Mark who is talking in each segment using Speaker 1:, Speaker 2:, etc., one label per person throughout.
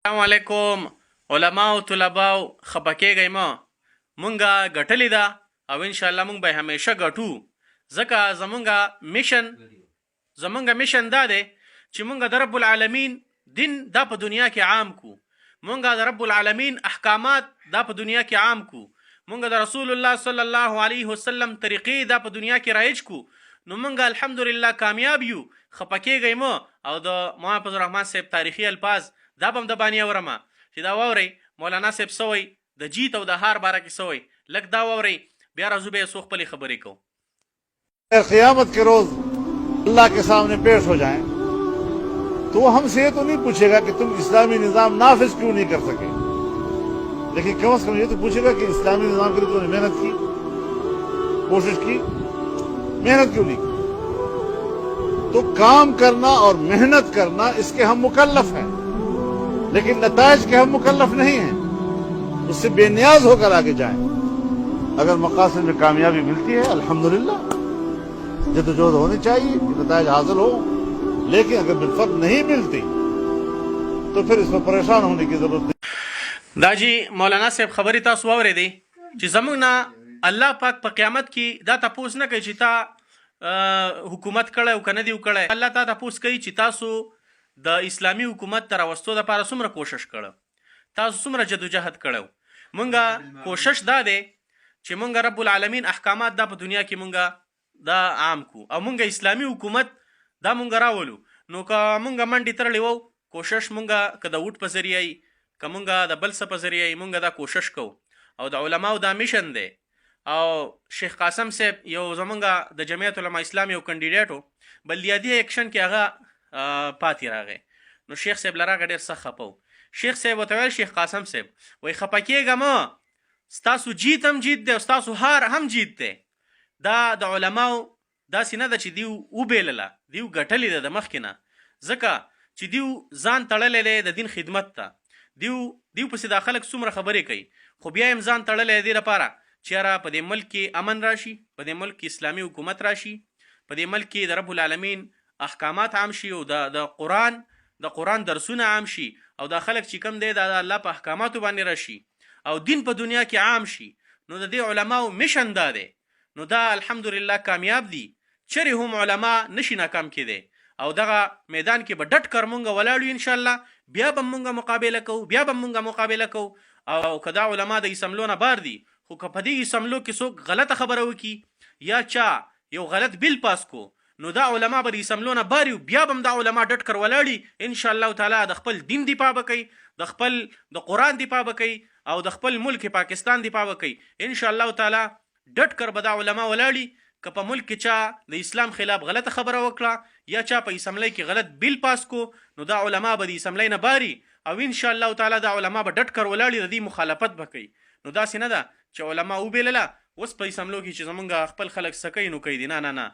Speaker 1: السلام علیکم علماء او طلباء خپکیږئ ما مونږه ګټلې ده او ان شاء الله مونږ به همیشه ګټو ځکه زمونږه میشن دا دی چې مونږ د رب العالمین دین دا په دنیا کې عام کو مونږ د رب العالمین احکامات دا په دنیا کې عام کو مونږ د رسول الله صلی الله علیه وسلم طریقې دا په دنیا کې رایج کو نو مونږ الحمدلله کامیاب یو خپکیږئ ما او د محمد الرحمن صاحب تاریخي الفاظ دا بم د باندې اورما چې دا ووري مولانا صاحب سوی د جیت او د هار باره کې سوی لک دا ووري بیا راځو به سو خپل خبرې کو
Speaker 2: قیامت के रोज अल्लाह के सामने पेश हो जाएं तो वो हमसे ये तो नहीं पूछेगा कि तुम इस्लामी निजाम नाफिज क्यों नहीं कर सके, लेकिन कम से कम ये तो पूछेगा कि इस्लामी निजाम के लिए तुमने मेहनत की, कोशिश की, मेहनत क्यों नहीं की। तो काम करना और मेहनत करना इसके हम मुकल्लफ हैं, लेकिन नताइज के हम मुकल्लफ नहीं हैं। उससे बेनियाज होकर आगे जाएं। अगर मकासद में कामयाबी मिलती है अल्हम्दुलिल्लाह, जद्दोजहद होनी चाहिए कि नताइज हासिल हो, लेकिन अगर बिलफर्द नहीं मिलती तो फिर इसमें परेशान होने की जरूरत नहीं।
Speaker 1: दाजी मौलाना साहब खबरې تاسو واورېدې چې زموږ نه الله پاک په قیامت کې دا تاسو نه کوي چې تا حکومت کړی او کنه دی وکړی. الله تا تاسو کوي چې تاسو د اسلامي حکومت تر راوستو لپاره څومره کوشش کړو، تاسو څومره جدوجہد کړو. مونږه کوشش دا دی چې مونږ رب العالمین احکامات دا په دنیا کې مونږه دا عام کو او مونږ اسلامي حکومت دا مونږ راولو. نو که مونږ منډې ترلې وو کوشش مونږه که د ووټ په ذریعه که مونږه د بل څه په ذریعه مونږ دا کوشش کوو او د علماو دا میشن دی. او شیخ قاسم صاحب یو زمونږه د جمعیت علما اسلام یو کینډیډیټ بلدیاتي اکشن کې هغه پاتې راغی. نو شیخ صاحب لراغه ډېر سخت خپه و. شیخ صاحب ورته ویل شیخ قاسم صاحب وایي خپه کېږه مه، ستاسو جیت هم جیت دی او ستاسو هار هم جیت دی. دا د علماو داسې نه ده چې دیو وبیلله، دیو ګټلې ده د مخکې نه، ځکه چې دیو ځان تړلی دی د دین خدمت ته. دیو پسې دا خلک څومره خبرې کوي خو بیا هم ځان تړلی دی دې لپاره چې یاره په دې ملک کې امن راشي، په دې ملک کې اسلامي حکومت راشي، په دې ملک کې د رب العالمین احکامات عام شي او د قرآن درسونه عام شي او دا خلک چې کوم دی د الله په احکاماتو باندې راشي او دین په دنیا کې عام شي. نو د دې علماو میشن دا دی. نو دا الحمدلله کامیاب دي، چرې هم علما نشي ناکام کېدی او دغه میدان کې به ډټ کر مونږ ولاړو ان شاء الله. بیا به مونږ مقابله کوو او که دا علما د اسملو نه بار دي خو که په دې اسملو کې څوک غلطه خبره وکړي یا چا یو غلط بیل پاس کو نو دا علما به د اسملو نه بار بیا به دا علما ډټ کر ولاړي ان شاء الله تعالی د خپل دین دفاع به کوي، د قرآن دفاع به کوي او د خپل ملک پاکستان دفاع به کوي ان شاء الله تعالی. ډټ کر به دا علما ولاړي که په ملک کې چا د اسلام خلاف غلطه خبره وکړه یا چا په اسمبلی کې غلط بیل پاس کو نو دا علما به د اسمبلی نه باري او ان شاء الله تعالی دا علما به ډټ کر ولاړي د دې مخالفت به کوي. نو داسې نه ده چې علما وبیلله اوس په اسمبلو کې چې زمونږ خپل خلک سکی نو کوي دي. نه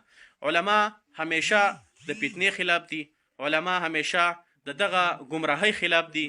Speaker 1: علما همیشه د فتنې خلاف دي، علما همیشه د دغه ګمراهۍ خلاف دي.